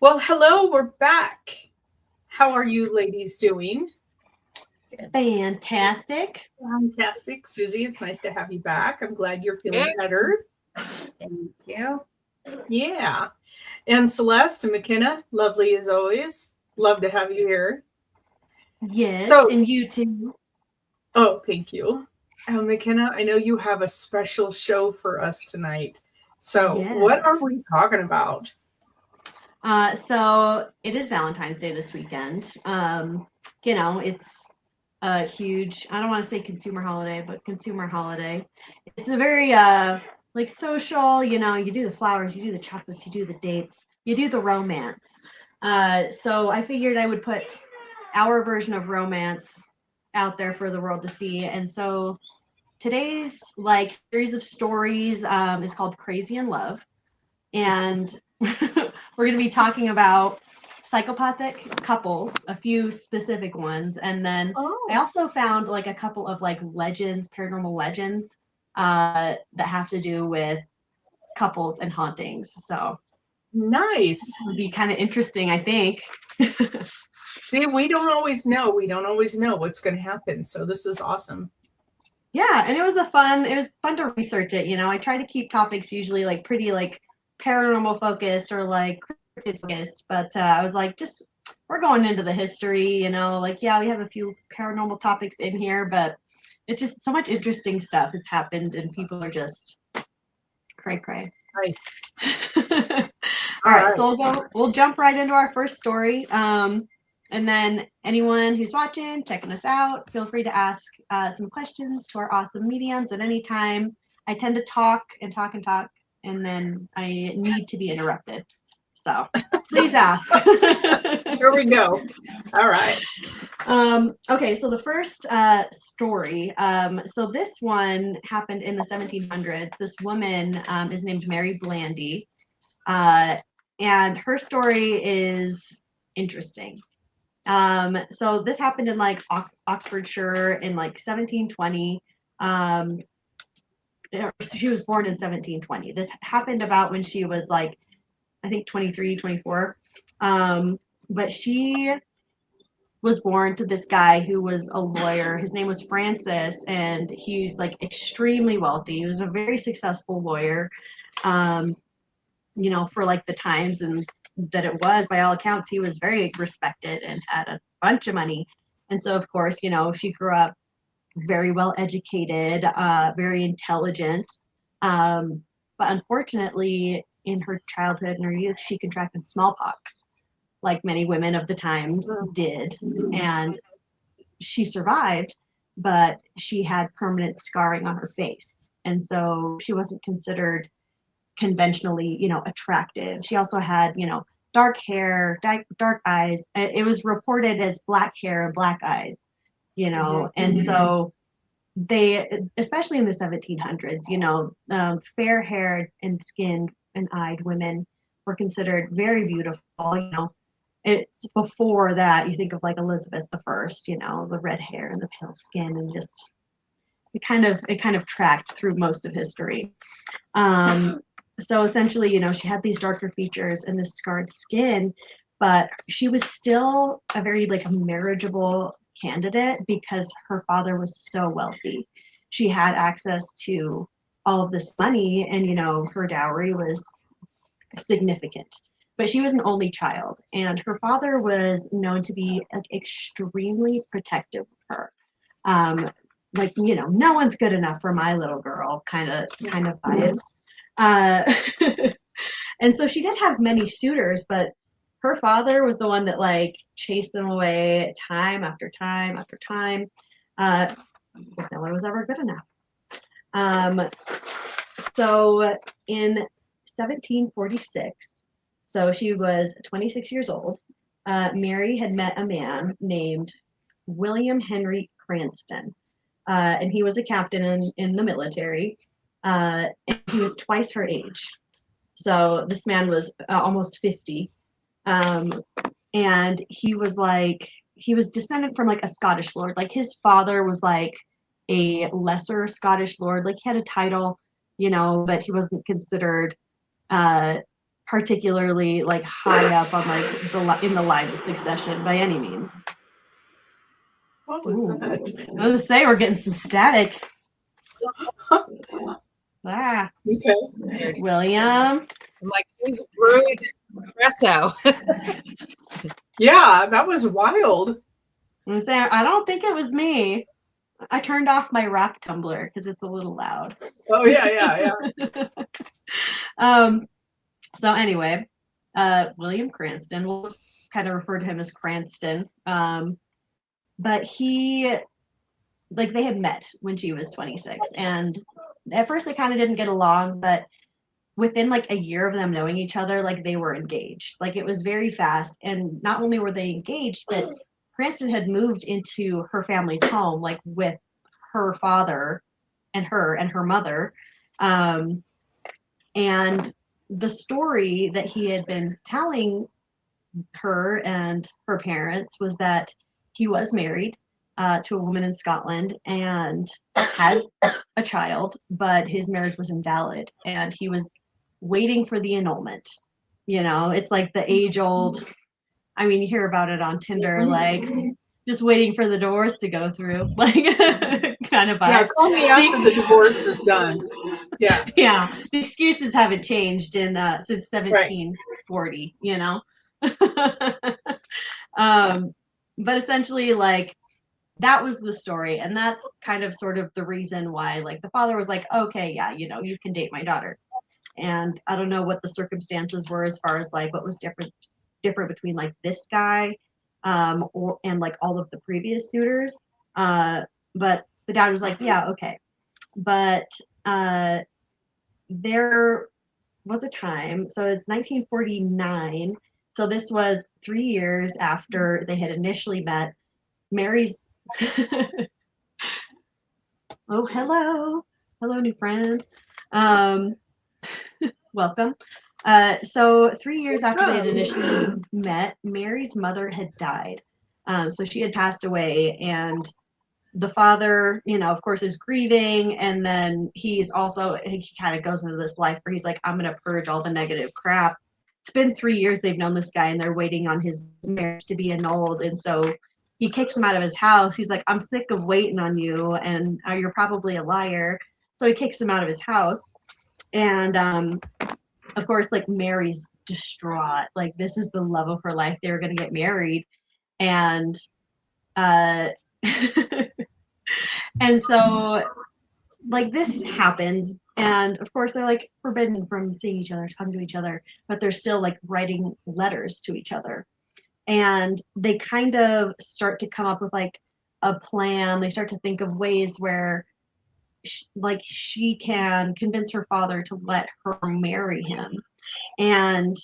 Well, hello, we're back. How are you ladies doing? Good. Fantastic. Fantastic. Susie, it's nice to have you back. I'm glad you're feeling better. Thank you. Yeah. And Celeste and McKenna, lovely as always. Love to have you here. Yes, So, and you too. oh, thank you. McKenna, I know you have a special show for us tonight. So, what are Yes. we talking about? So it is Valentine's Day this weekend. It's a huge, I don't want to say consumer holiday, but consumer holiday. It's a very like social, you do the flowers, you do the chocolates, you do the dates, you do the romance. So I figured I would put our version of romance out there for the world to see. And so today's like series of stories is called Crazy in Love, and we're going to be talking about psychopathic couples, a few specific ones, and then I Oh, also found like a couple of like legends, paranormal legends that have to do with couples and hauntings. So nice. it'll be kind of interesting, I think. See, we don't always know. We don't always know what's going to happen. So, this is awesome. Yeah, and it was fun to research it. I try to keep topics usually like pretty like paranormal focused or like cryptid focused, but I was like, just we're going into the history, like yeah, we have a few paranormal topics in here, but it's just so much interesting stuff has happened and people are just cray cray. Nice. All All right, right. so we'll jump right into our first story. And then anyone who's watching, checking us out, feel free to ask some questions to our awesome mediums at any time. I tend to talk and talk and talk, and then I need to be interrupted. So please ask. Here we go. All right. Okay, so the first story. So this one happened in the 1700s. This woman is named Mary Blandy, uh, and her story is interesting. So this happened in like Oxfordshire in like 1720. Um, she was born in 1720. This happened about when she was like, I think 23, 24. But she was born to this guy who was a lawyer. His name was Francis, and he's like extremely wealthy. He was a very successful lawyer. Um, for like the times and that it was, by all accounts, he was very respected and had a bunch of money. And so, of course, she grew up very well educated, very intelligent. Um, but unfortunately, in her childhood and her youth, she contracted smallpox, like many women of the times Mm. did. And she survived, but she had permanent scarring on her face. And so she wasn't considered conventionally, attractive. She also had, dark hair, dark eyes. It was reported as black hair and black eyes, Mhm. and so they, especially in the 1700s, fair haired and skinned and eyed women were considered very beautiful. It's before that you think of like Elizabeth the First, the red hair and the pale skin, and just it kind of tracked through most of history. Um, so essentially, she had these darker features and this scarred skin, but she was still a very like marriageable candidate because her father was so wealthy. She had access to all of this money, and her dowry was significant. But she was an only child, and her father was known to be like extremely protective of her. Like no one's good enough for my little girl kind of vibes. uh, and so she did have many suitors, but her father was the one that like chased them away time after time after time, because no one was ever good enough. um, so in 1746, so she was 26 years old, Mary had met a man named William Henry Cranston, and he was a captain in the military, and he was twice her age. So this man was almost 50, um, and he was descendant from like a Scottish lord. Like his father was like a lesser Scottish lord. Like he had a title, but he wasn't considered. Uh, particularly like high up on like in the line of succession by any means. What was that? I was gonna say we're getting some static. Okay. William. I'm like, who's brewing espresso? Yeah, that was wild. I don't think it was me. I turned off my rock tumbler because it's a little loud. Oh yeah. So anyway, William Cranston, we'll just kind of refer to him as Cranston. But they had met when she was 26, and at first they kind of didn't get along, but within like a year of them knowing each other, like they were engaged. Like it was very fast, and not only were they engaged, but Cranston had moved into her family's home, like with her father and her mother. And the story that he had been telling her and her parents was that he was married to a woman in Scotland and had a child, but his marriage was invalid and he was waiting for the annulment. You know, it's like the age old, I mean, you hear about it on Tinder, like just waiting for the divorce to go through, like kind of vibes. Yeah, call me after the divorce is done. Yeah. Yeah, the excuses haven't changed since 1740, you know. But essentially, like that was the story, and that's kind of sort of the reason why, like, the father was like, okay, yeah, you know, you can date my daughter. And I don't know what the circumstances were as far as like what was different between like this guy and like all of the previous suitors. But the dad was like, yeah, okay. But there was a time, so it's 1949. So this was 3 years after they had initially met. Mary's oh, hello, new friend. Welcome. So 3 years after they had initially met, Mary's mother had died. So she had passed away, and the father, you know, of course, is grieving, and then he kind of goes into this life where he's like, I'm going to purge all the negative crap. It's been 3 years they've known this guy, and they're waiting on his marriage to be annulled, and so he kicks him out of his house. He's like, I'm sick of waiting on you, and you're probably a liar. So he kicks him out of his house. And of course, like Mary's distraught. Like this is the love of her life. They were going to get married. And and so like this happens. And of course, they're like forbidden from seeing each other, talking to each other, but they're still like writing letters to each other. And they kind of start to come up with like a plan. They start to think of ways where she can convince her father to let her marry him. And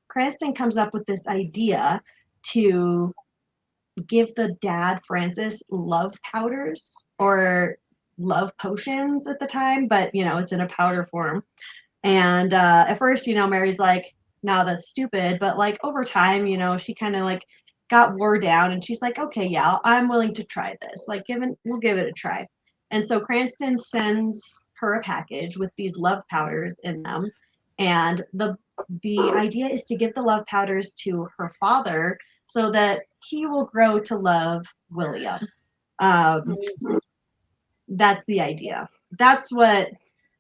Cranston comes up with this idea to give the dad, Francis, love powders or love potions at the time, but you know, it's in a powder form. And at first, you know, Mary's like, no, that's stupid. But like over time, you know, she kind of like got wore down, and she's like, okay, yeah, I'm willing to try this. Like, we'll give it a try. And so Cranston sends her a package with these love powders in them. And the idea is to give the love powders to her father so that he will grow to love William. That's the idea. That's what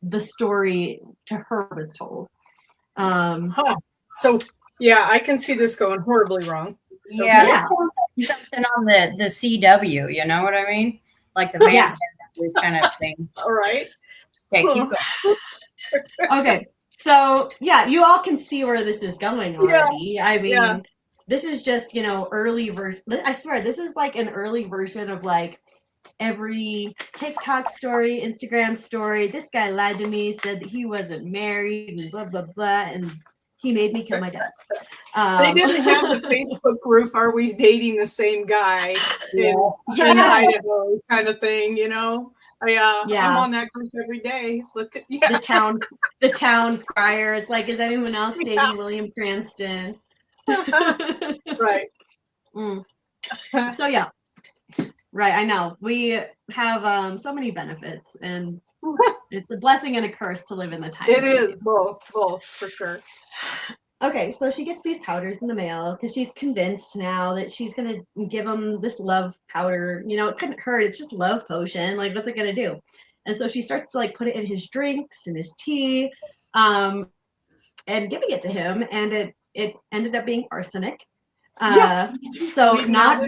the story to her was told. So yeah, I can see this going horribly wrong. Yeah, okay. This sounds like something on the CW, you know what I mean? Like the man kind of thing. All right. Okay, keep going. Okay. So yeah, you all can see where this is going already. Yeah. I mean, this is just, you know, early version. I swear, this is like an early version of like every TikTok story, Instagram story. This guy lied to me, said that he wasn't married, and blah blah blah, and he made me kill my dad. They didn't have the Facebook group, "Are we dating the same guy?" in Idaho kind of thing, you know. I'm on that group every day. Look at the town crier. It's like, is anyone else dating William Cranston? Right. So yeah, Right, I know. We have so many benefits, and it's a blessing and a curse to live in the time. It is both for sure. Okay, so she gets these powders in the mail because she's convinced now that she's gonna give him this love powder. You know, it couldn't hurt. It's just love potion. Like, what's it gonna do? And so she starts to like put it in his drinks and his tea, and giving it to him, and it ended up being arsenic. So not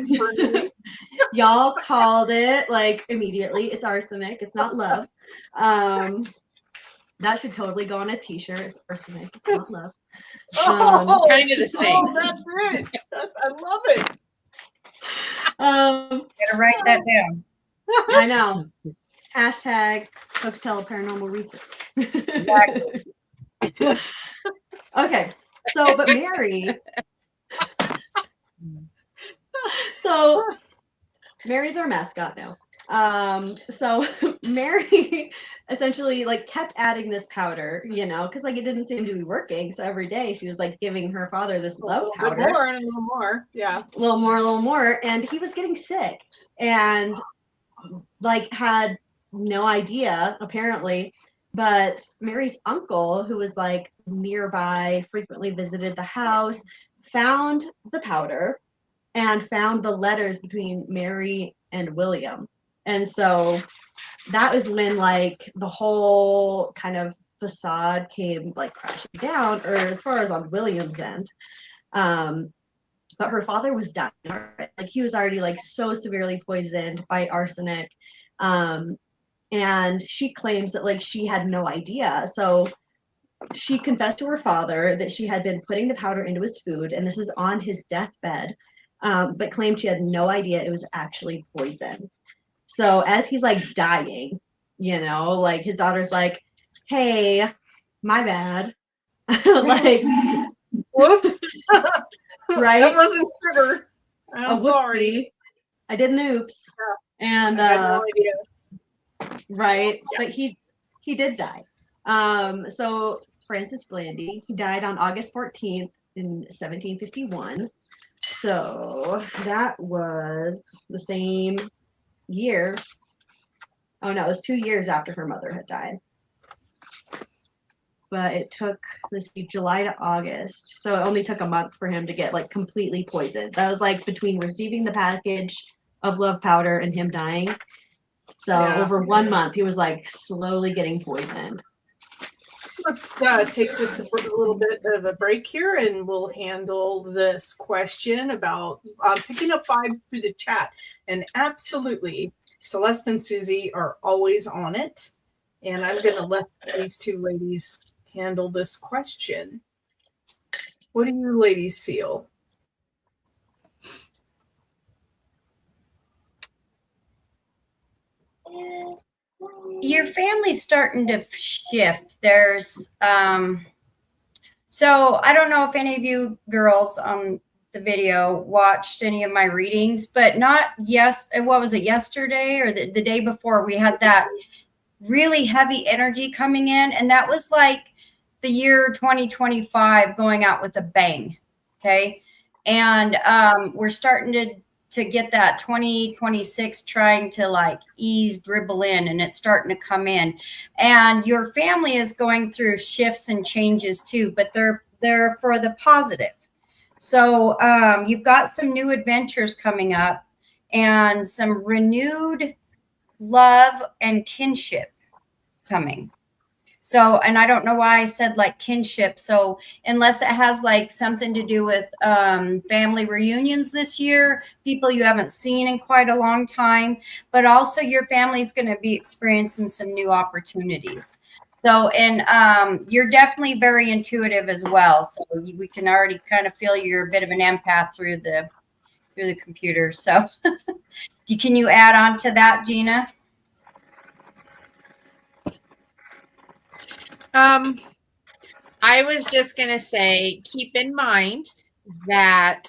y'all called it like immediately. It's arsenic. It's not love. That should totally go on a t-shirt. It's arsenic. It's not love. Kind of the same. Oh, that's it. I love it. Gotta write that down. I know. Hashtag Pocatello Paranormal Research. Exactly. Okay. So, but Mary. So Mary's our mascot now. So Mary essentially like kept adding this powder, you know, because like it didn't seem to be working. So every day she was like giving her father this love powder. More and a little more. Yeah. A little more. And he was getting sick and like had no idea, apparently. But Mary's uncle, who was like nearby, frequently visited the house, found the powder and found the letters between Mary and William. And so that was when like the whole kind of facade came like crashing down, or as far as on William's end. But her father was dying. Like he was already like so severely poisoned by arsenic. And she claims that like she had no idea. So she confessed to her father that she had been putting the powder into his food, and this is on his deathbed, but claimed she had no idea it was actually poison. So as he's like dying, you know, like his daughter's like, hey, my bad. Like, whoops. Right? That wasn't sugar. I'm sorry. I did an oops. Yeah. And I had no idea. Right. Yeah. But he did die. So Francis Blandy, he died on August 14th in 1751. So that was the same year. Oh no, it was 2 years after her mother had died. But it took, let's see, July to August. So it only took a month for him to get like completely poisoned. That was like between receiving the package of love powder and him dying. So over 1 month, he was like slowly getting poisoned. Let's take just a little bit of a break here, and we'll handle this question about picking up 5 through the chat. And absolutely, Celeste and Susie are always on it. And I'm going to let these two ladies handle this question. What do you ladies feel? Your family's starting to shift. There's so I don't know if any of you girls on the video watched any of my readings, but what was it, yesterday or the day before, we had that really heavy energy coming in, and that was like the year 2025 going out with a bang. Okay. And we're starting to get that 2026 trying to like dribble in, and it's starting to come in. And your family is going through shifts and changes too, but they're for the positive. So you've got some new adventures coming up and some renewed love and kinship coming. So, and I don't know why I said like kinship. So unless it has like something to do with family reunions this year, people you haven't seen in quite a long time, but also your family's going to be experiencing some new opportunities. So, and you're definitely very intuitive as well. So we can already kind of feel you're a bit of an empath through the computer. So can you add on to that, Gina? I was just going to say, keep in mind that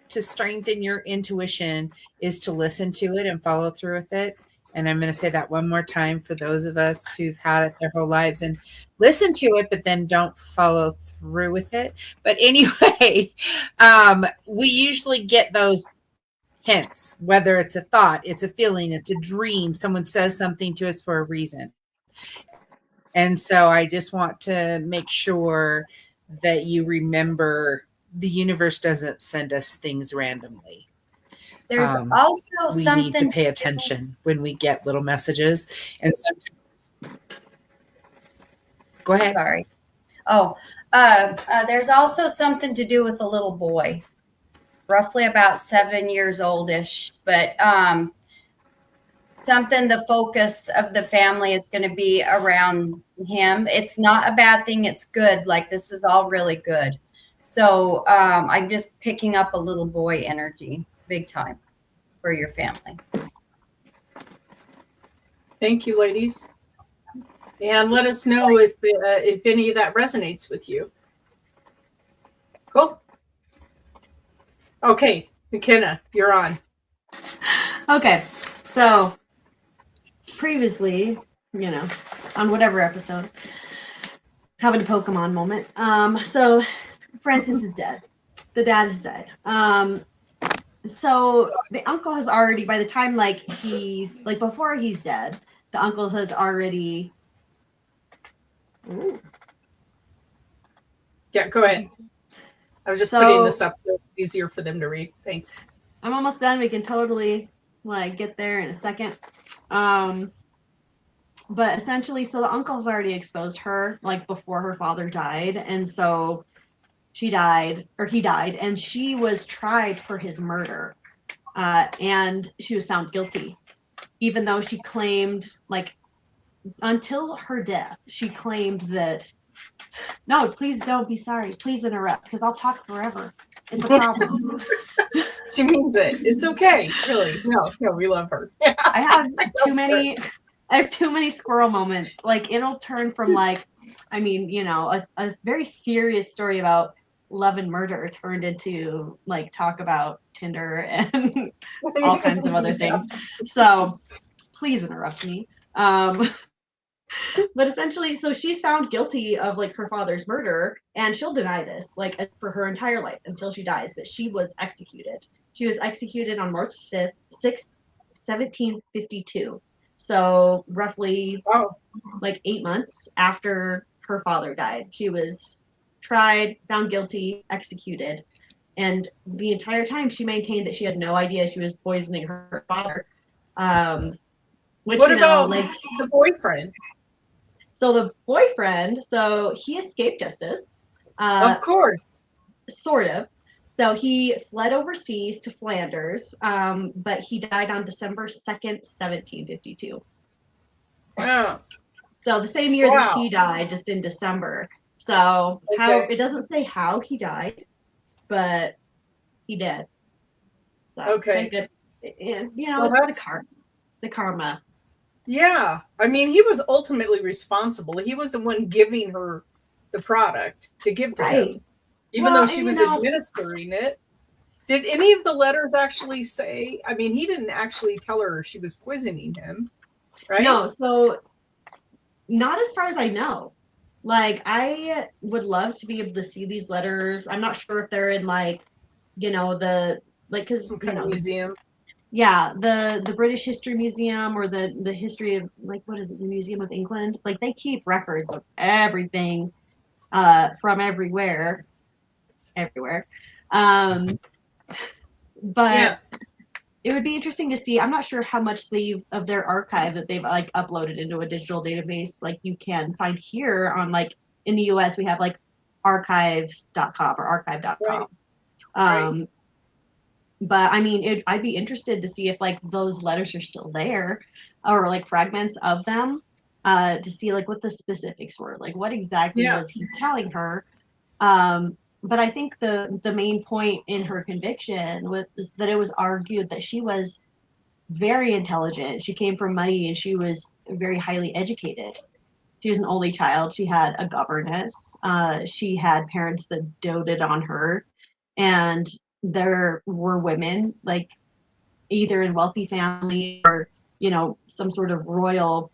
to strengthen your intuition is to listen to it and follow through with it. And I'm going to say that one more time for those of us who've had it their whole lives and listen to it, but then don't follow through with it. But anyway, we usually get those Hence, whether it's a thought, it's a feeling, it's a dream, someone says something to us for a reason. And so I just want to make sure that you remember the universe doesn't send us things randomly. There's also We something need to pay attention when we get little messages. And sometimes, go ahead. Sorry. There's also something to do with a little boy, roughly about 7 years oldish, but something the focus of the family is going to be around him. It's not a bad thing. It's good. Like, this is all really good. So I'm just picking up a little boy energy big time for your family. Thank you, ladies. And let us know if any of that resonates with you. Cool. Okay, McKenna, you're on. Okay, so previously, on whatever episode, having a Pokemon moment. So Francis is dead. The dad is dead. So the uncle has already, by the time he's before he's dead, the uncle has already. Ooh. Yeah, go ahead. I was just putting this up so it's easier for them to read. Thanks. I'm almost done. We can totally get there in a second. But essentially, so the uncle's already exposed her before her father died, and so he died, and she was tried for his murder, and she was found guilty, even though she claimed until her death, she claimed that, no, please don't be sorry. Please interrupt, because I'll talk forever. It's a problem. She means it. It's okay. Really. No, we love her. I have too many squirrel moments. It'll turn from a very serious story about love and murder turned into talk about Tinder and all kinds of other things. So please interrupt me. But essentially, so she's found guilty of her father's murder, and she'll deny this for her entire life until she dies. But she was executed. She was executed on March 6th, 1752. So roughly 8 months after her father died. She was tried, found guilty, executed. And the entire time she maintained that she had no idea she was poisoning her father. What about the boyfriend? So the boyfriend, he escaped justice. Of course. Sort of. So he fled overseas to Flanders, but he died on December 2nd, 1752. Oh. So the same year that she died, just in December. So it doesn't say how he died, but he did. So, okay. It's the karma. Yeah. I mean, he was ultimately responsible. He was the one giving her the product to give to him. Even though she was administering it. Did any of the letters actually say, I mean, he didn't actually tell her she was poisoning him, right? No, so not as far as I know. I would love to be able to see these letters. I'm not sure if they're in because some kind of museum. Yeah, the British History Museum or the history of what is it, the Museum of England? They keep records of everything from everywhere. But it would be interesting to see. I'm not sure how much of their archive that they've uploaded into a digital database you can find here on in the US we have archives.com or archive.com. Right. But I mean, I'd be interested to see if those letters are still there, or fragments of them, to see what the specifics were, what exactly was he telling her. But I think the main point in her conviction was that it was argued that she was very intelligent. She came from money, and she was very highly educated. She was an only child. She had a governess. She had parents that doted on her, and there were women either in wealthy family or some sort of royal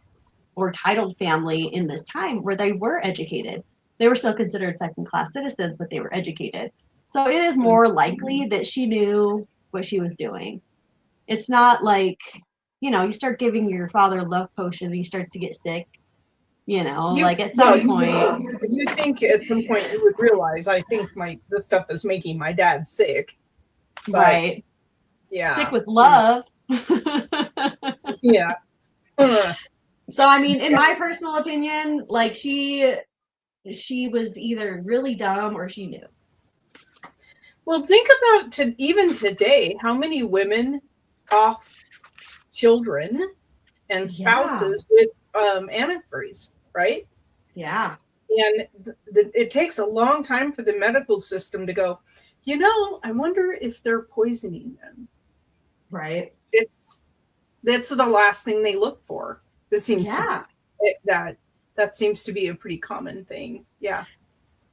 or titled family in this time where they were educated. They were still considered second-class citizens, but they were educated. So it is more likely that she knew what she was doing. It's not like, you start giving your father a love potion and he starts to get sick. Like at some point. You think at some point you would realize, I think this stuff is making my dad sick. But, right. Yeah. Sick with love. Yeah. So I mean, in my personal opinion, like she was either really dumb or she knew. Well, think about even today, how many women off children and spouses with antifreeze, right? Yeah. And it takes a long time for the medical system to go, I wonder if they're poisoning them. Right. That's the last thing they look for. This seems Yeah. to be that seems to be a pretty common thing. Yeah.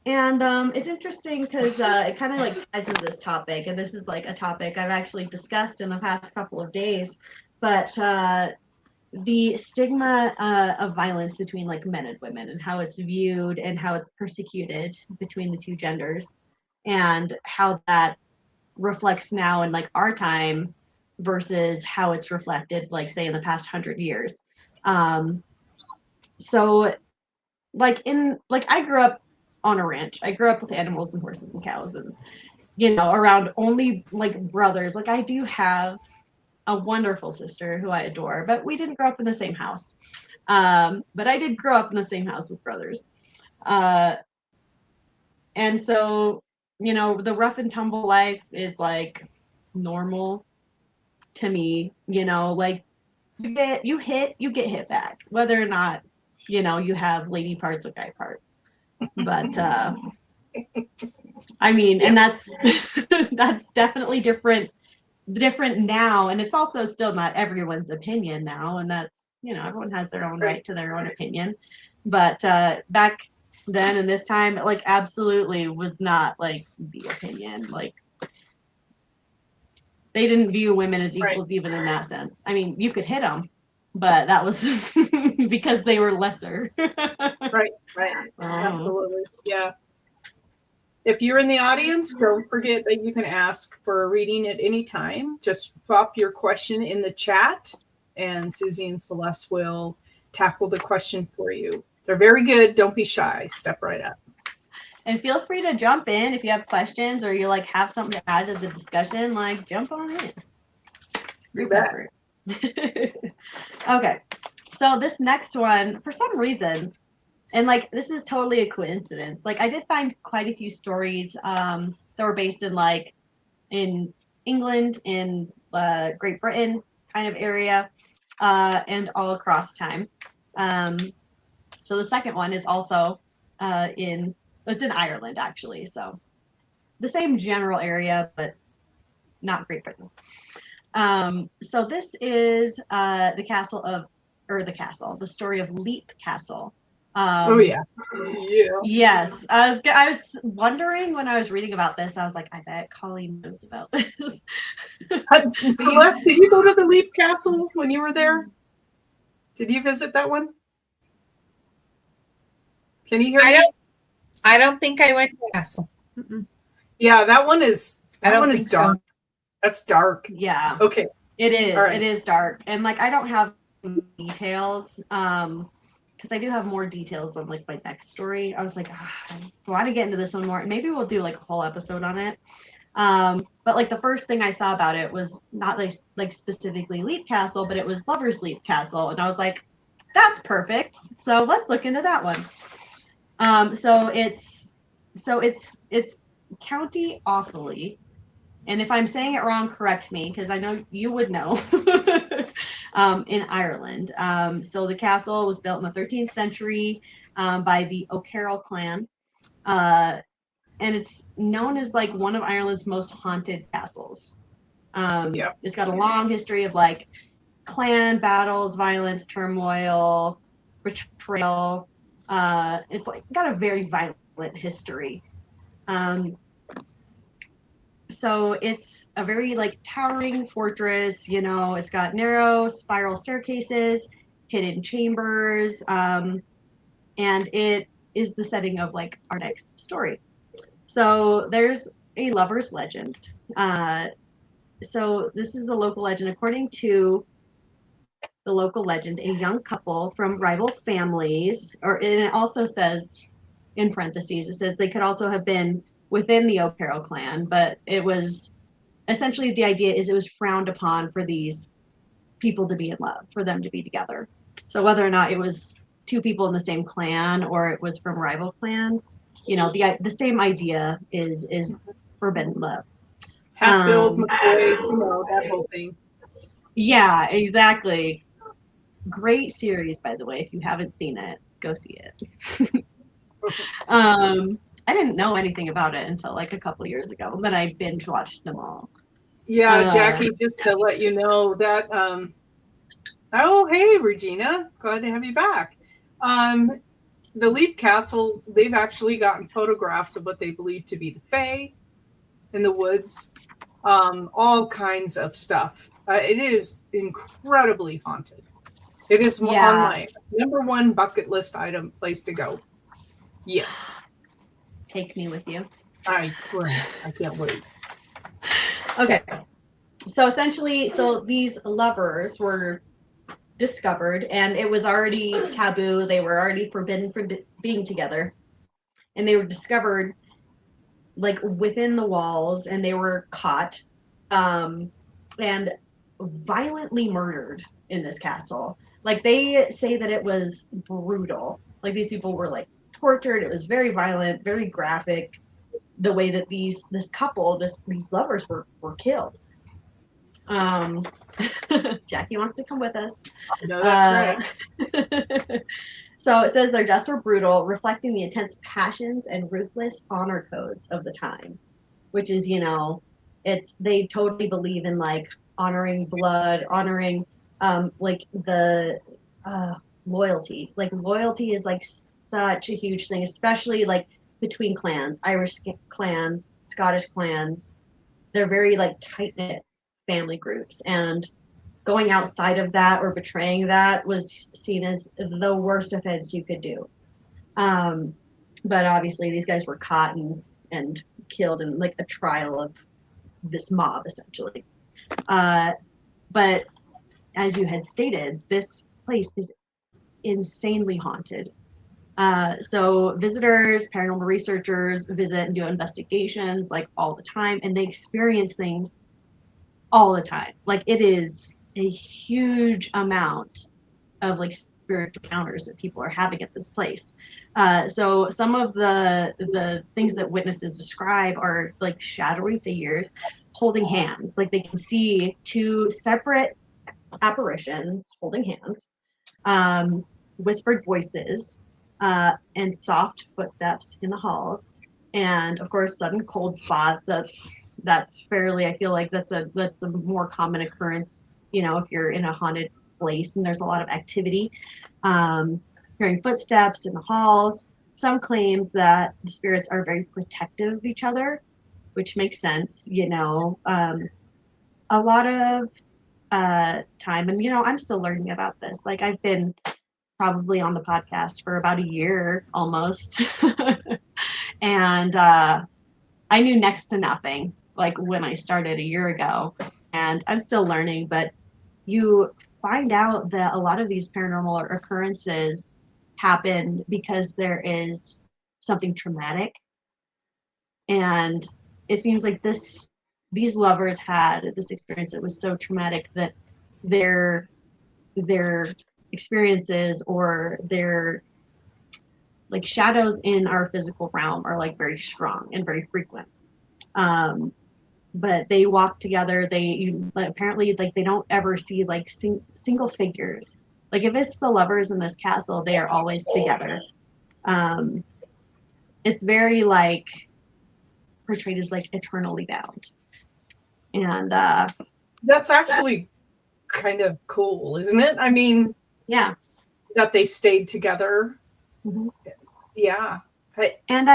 And it's interesting because it kind of like ties into this topic, and this is like a topic I've actually discussed in the past couple of days, but the stigma of violence between like men and women and how it's viewed and how it's persecuted between the two genders, and how that reflects now in like our time versus how it's reflected like say in the past 100 years. So like I grew up on a ranch. I grew up with animals and horses and cows and around only like brothers. Like I do have a wonderful sister who I adore, but we didn't grow up in the same house. But I did grow up in the same house with brothers. And so, the rough and tumble life is like normal to me, like you get hit back, whether or not, you have lady parts or guy parts. But I mean, and that's that's definitely different now, and it's also still not everyone's opinion now, and that's everyone has their own right to their own opinion. But back then in this time, it like absolutely was not like the opinion. Like they didn't view women as equals even in that sense. I mean, you could hit them, but that was because they were lesser. Right. Absolutely. Yeah. If you're in the audience, don't forget that you can ask for a reading at any time. Just pop your question in the chat, and Susie and Celeste will tackle the question for you. They're very good. Don't be shy. Step right up. And feel free to jump in if you have questions or you like have something to add to the discussion. Like jump on in. It's group effort. Okay, so this next one, for some reason, and like this is totally a coincidence. Like I did find quite a few stories that were based in like in England, in Great Britain kind of area, and all across time. So the second one is also it's in Ireland actually. So the same general area, but not Great Britain. So this is the story of Leap Castle. Oh yeah. Yes, I was wondering when I was reading about this. I was like, I bet Colleen knows about this. Celeste, did you go to the Leap Castle when you were there? Did you visit that one? Can you hear me? I don't think I went to the castle. Mm-mm. Yeah, that one is dark. So. That's dark. Yeah. Okay. It is. Right. It is dark, and like I don't have details. Because I do have more details on like my next story. I was like, I want to get into this one more. Maybe we'll do like a whole episode on it. But like the first thing I saw about it was not like specifically Leap Castle, but it was Lover's Leap Castle, and I was like, that's perfect. So let's look into that one. So it's County Offaly, and if I'm saying it wrong, correct me because I know you would know. In Ireland. So the castle was built in the 13th century by the O'Carroll clan. And it's known as like one of Ireland's most haunted castles. It's got a long history of like clan battles, violence, turmoil, betrayal. It's like got a very violent history. So it's a very like towering fortress, it's got narrow spiral staircases, hidden chambers, and it is the setting of like our next story. So there's a lover's legend. so this is a local legend. According to the local legend, a young couple from rival families, and it also says in parentheses, it says they could also have been within the O'Carroll clan, but it was essentially the idea is it was frowned upon for these people to be in love, for them to be together. So whether or not it was two people in the same clan or it was from rival clans, the same idea is forbidden love. Hatfield, McCoy, that whole thing. Yeah, exactly. Great series, by the way. If you haven't seen it, go see it. I didn't know anything about it until like a couple years ago. Then I binge watched them all. Yeah, Jackie, just to let you know that oh, hey, Regina. Glad to have you back. The Leaf Castle, they've actually gotten photographs of what they believe to be the Fae in the woods. All kinds of stuff. It is incredibly haunted. It is on my number one bucket list item place to go. Yes. Take me with you. I can't wait. Okay. So essentially, these lovers were discovered and it was already taboo. They were already forbidden from being together. And they were discovered like within the walls and they were caught and violently murdered in this castle. Like they say that it was brutal. Like these people were like tortured. It was very violent, very graphic. The way that these lovers were killed. Jackie wants to come with us. No, that's right. So it says their deaths were brutal, reflecting the intense passions and ruthless honor codes of the time, which is, they totally believe in like honoring blood, honoring like the loyalty. Like loyalty is like such a huge thing, especially like between clans, Irish clans, Scottish clans. They're very like tight knit family groups, and going outside of that or betraying that was seen as the worst offense you could do. But obviously these guys were caught and killed in like a trial of this mob essentially. But as you had stated, this place is insanely haunted. So visitors, paranormal researchers visit and do investigations like all the time, and they experience things all the time. Like it is a huge amount of like spiritual encounters that people are having at this place. So some of the things that witnesses describe are like shadowy figures holding hands. Like they can see two separate apparitions holding hands, whispered voices, and soft footsteps in the halls, and of course sudden cold spots. That's fairly, I feel like that's a more common occurrence, if you're in a haunted place and there's a lot of activity. Hearing footsteps in the halls. Some claims that the spirits are very protective of each other, which makes sense. A lot of time, and I'm still learning about this. Like I've been probably on the podcast for about a year almost. And I knew next to nothing like when I started a year ago, and I'm still learning, but you find out that a lot of these paranormal occurrences happen because there is something traumatic. And it seems like these lovers had this experience that was so traumatic that their experiences or their like shadows in our physical realm are like very strong and very frequent. But they walk together. Apparently like they don't ever see like single figures. Like if it's the lovers in this castle, they are always together. It's very like portrayed as like eternally bound. And that's actually kind of cool, isn't it? I mean, yeah, that they stayed together. Mm-hmm. Yeah. And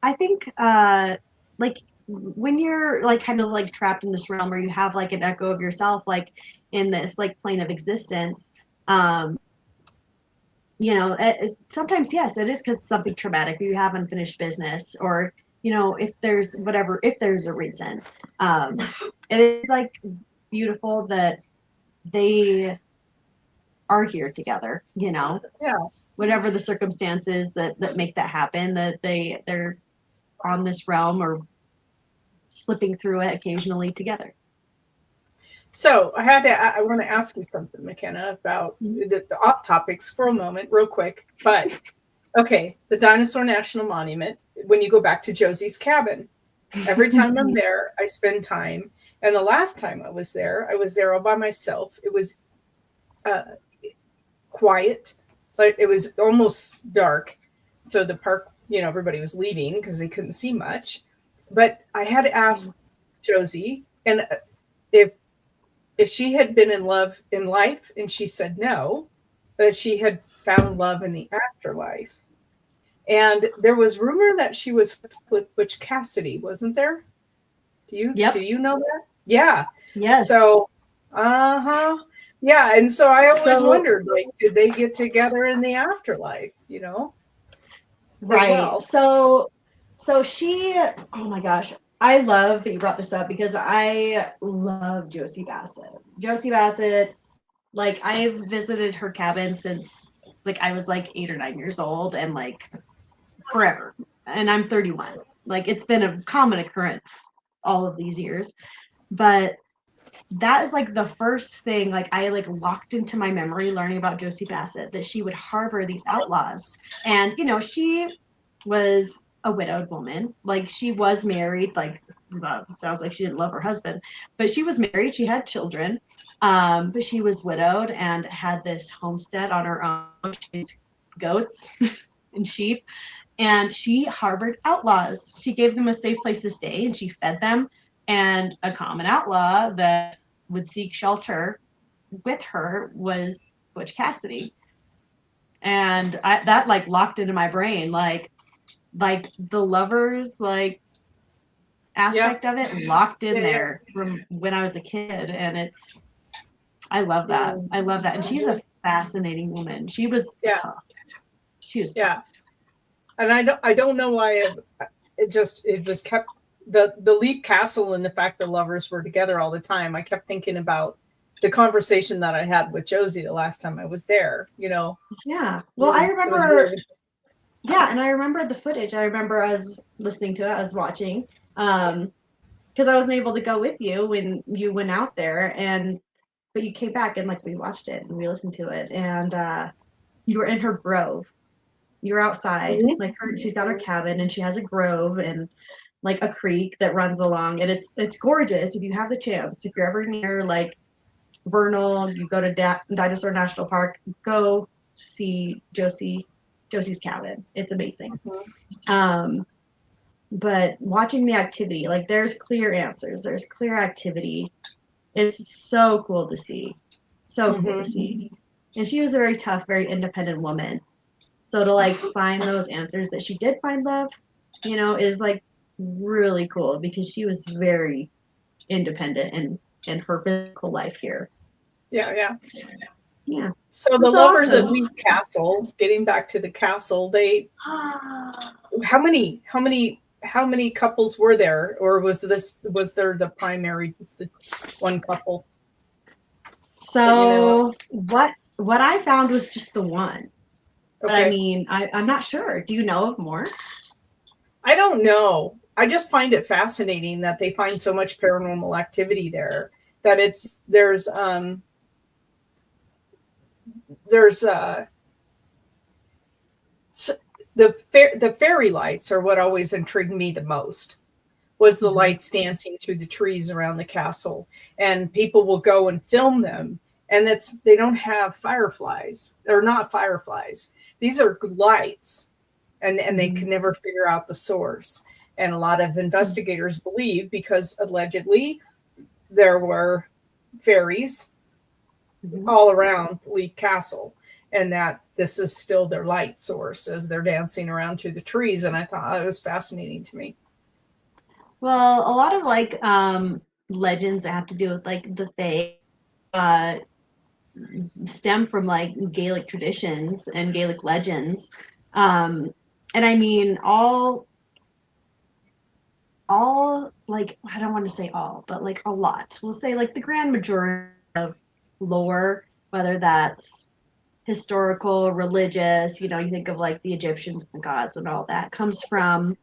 I think like when you're like kind of like trapped in this realm where you have like an echo of yourself like in this like plane of existence, sometimes yes, it is because something traumatic. You have unfinished business, or if there's a reason. It is like beautiful that they are here together, Yeah. whatever the circumstances that make that happen, that they're on this realm or slipping through it occasionally together. So I want to ask you something, McKenna, about the off topics for a moment, real quick. But okay, the Dinosaur National Monument. When you go back to Josie's cabin, every time I'm there, I spend time. And the last time I was there all by myself. It was quiet, but it was almost dark. So the park, everybody was leaving because they couldn't see much. But I had to ask Josie, and if she had been in love in life, and she said no, that she had found love in the afterlife. And there was rumor that she was with Butch Cassidy, wasn't there? Do you know that? Yeah. Yes. So, yeah, and so I always wondered, like, did they get together in the afterlife? Right. Well. So she, oh my gosh, I love that you brought this up because I love Josie Bassett. Josie Bassett, like I've visited her cabin since like I was like 8 or 9 years old and like forever. And I'm 31. Like it's been a common occurrence all of these years. But that is like the first thing like I like locked into my memory learning about Josie Bassett, that she would harbor these outlaws. And she was a widowed woman. Like she was married, like sounds like she didn't love her husband, but she was married, she had children, but she was widowed and had this homestead on her own. She raised goats and sheep, and she harbored outlaws. She gave them a safe place to stay and she fed them. And a common outlaw that would seek shelter with her was Butch Cassidy. And that like locked into my brain, like the lovers like aspect of it locked in there from when I was a kid. And I love that. I love that. And she's a fascinating woman. She was tough. She was tough. And I don't know why it was kept the Leap Castle and the fact the lovers were together all the time. I kept thinking about the conversation that I had with Josie the last time I was there, Yeah. Well, I remember. Yeah, and I remember the footage. I remember I was listening to it. I was watching, because I wasn't able to go with you when you went out there, but you came back and like we watched it and we listened to it, and you were in her grove. You're outside, like she's got her cabin and she has a grove and like a creek that runs along, and it's gorgeous if you have the chance. If you're ever near like Vernal, you go to Dinosaur National Park, go see Josie's cabin. It's amazing. But watching the activity, like there's clear answers, there's clear activity. It's so cool to see. So cool to see. And she was a very tough, very independent woman. So to like find those answers that she did find love, is like really cool because she was very independent in her physical life here. Yeah. Yeah. So the lovers of Leap Castle, getting back to the castle, how many couples were there, or was there the primary, just the one couple? So what I found was just the one. But Okay. I mean, I'm not sure. Do you know of more? I don't know. I just find it fascinating that they find so much paranormal activity there. That there's the fairy lights are what always intrigued me the most. Was the lights dancing through the trees around the castle, and people will go and film them, and they don't have fireflies. They're not fireflies. These are lights, and they can never figure out the source. And a lot of investigators believe, because allegedly there were fairies all around Leap Castle, and that this is still their light source as they're dancing around through the trees. And I thought it was fascinating to me. Well, a lot of like legends that have to do with like the fae stem from like Gaelic traditions and Gaelic legends. And I mean, all all, like, I don't want to say all, but like a lot. We'll say like the grand majority of lore, whether that's historical, religious, you know, you think of like the Egyptians and gods and all that, comes from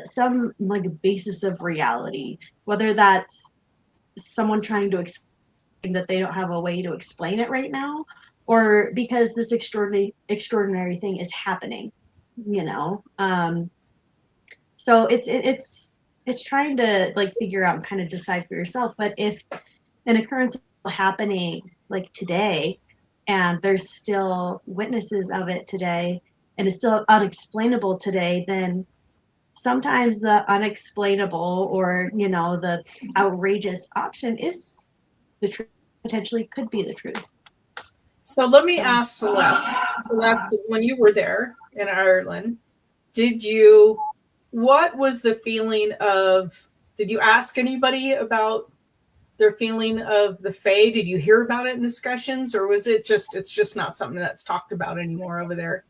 some like basis of reality, whether that's someone trying to explain that they don't have a way to explain it right now, or because this extraordinary thing is happening, you know. So it's trying to like figure out and kind of decide for yourself. But if an occurrence is happening like today, and there's still witnesses of it today, and it's still unexplainable today, then sometimes the unexplainable, or you know, the outrageous option is the truth. Potentially could be the truth. So let me ask Celeste. Celeste, when you were there in Ireland, what was the feeling of, did you ask anybody about their feeling of the Fae? Did you hear about it in discussions, or was it just, it's just not something that's talked about anymore over there?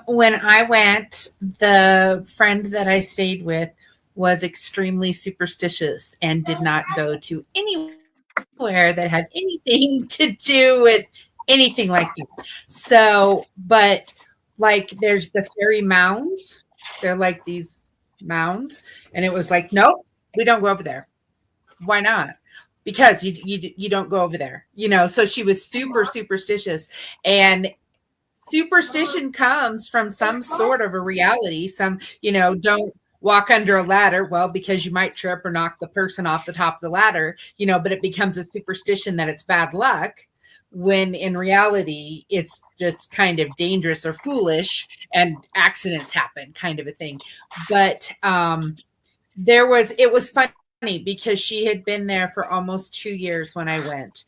When I went, the friend that I stayed with was extremely superstitious and did not go to anywhere that had anything to do with anything like that. So, but like there's the fairy mounds. They're like these mounds. And it was like, nope, we don't go over there. Why not? Because you don't go over there. You know, so she was super superstitious. And superstition comes from some sort of a reality. Some, you know, don't walk under a ladder. Well, because you might trip or knock the person off the top of the ladder, you know, but it becomes a superstition that it's bad luck, when in reality it's just kind of dangerous or foolish and accidents happen, kind of a thing. But it was funny because she had been there for almost 2 years when I went.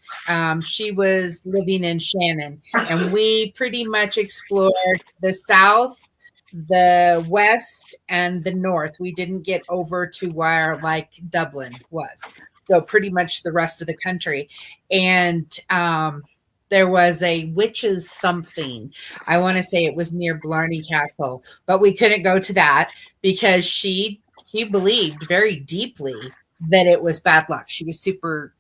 She was living in Shannon, and we pretty much explored the south, the west, and the north. We didn't get over to where like Dublin was. So pretty much the rest of the country. And there was a witch's something. I want to say it was near Blarney Castle, but we couldn't go to that because she believed very deeply that it was bad luck. She was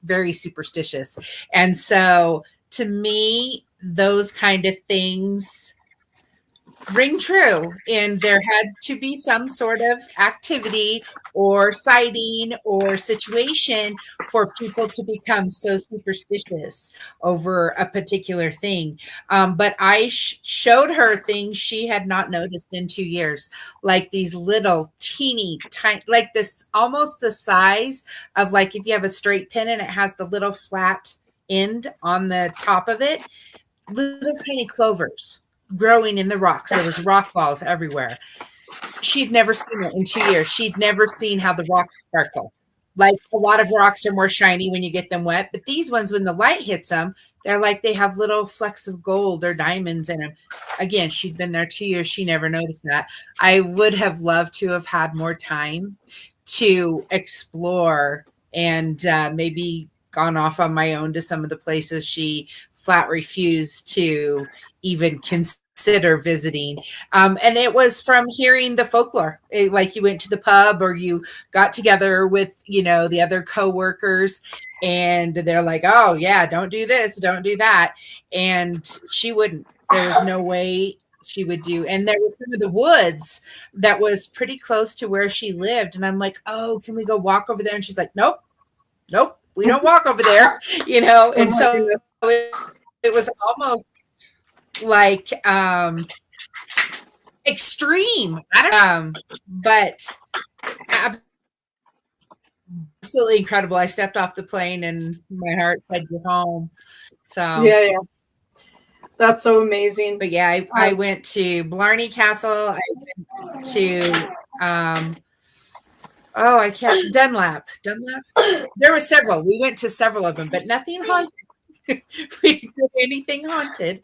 very superstitious. And so to me, those kind of things ring true. And there had to be some sort of activity or sighting or situation for people to become so superstitious over a particular thing. But I showed her things she had not noticed in 2 years, like these little teeny tiny, like this, almost the size of like if you have a straight pin and it has the little flat end on the top of it, little tiny clovers growing in the rocks. There was rock balls everywhere. She'd never seen it in 2 years. She'd never seen how the rocks sparkle. Like a lot of rocks are more shiny when you get them wet, but these ones, when the light hits them, they're like they have little flecks of gold or diamonds in them. Again, she'd been there 2 years. She never noticed that. I would have loved to have had more time to explore and maybe gone off on my own to some of the places she flat refused to even consider visiting. And it was from hearing the folklore. Like you went to the pub or you got together with, you know, the other coworkers and they're like, oh yeah, don't do this, don't do that. And she wouldn't. There was no way she would do. And there was some of the woods that was pretty close to where she lived. And I'm like, oh, can we go walk over there? And she's like, nope, we don't walk over there, you know? And so it was almost like extreme. I don't know, but absolutely incredible. I stepped off the plane and my heart said, "You're home." So yeah, that's so amazing. But yeah, I went to Blarney Castle. I went to Dunlap. There were several. We went to several of them, but nothing haunted. We didn't do anything haunted.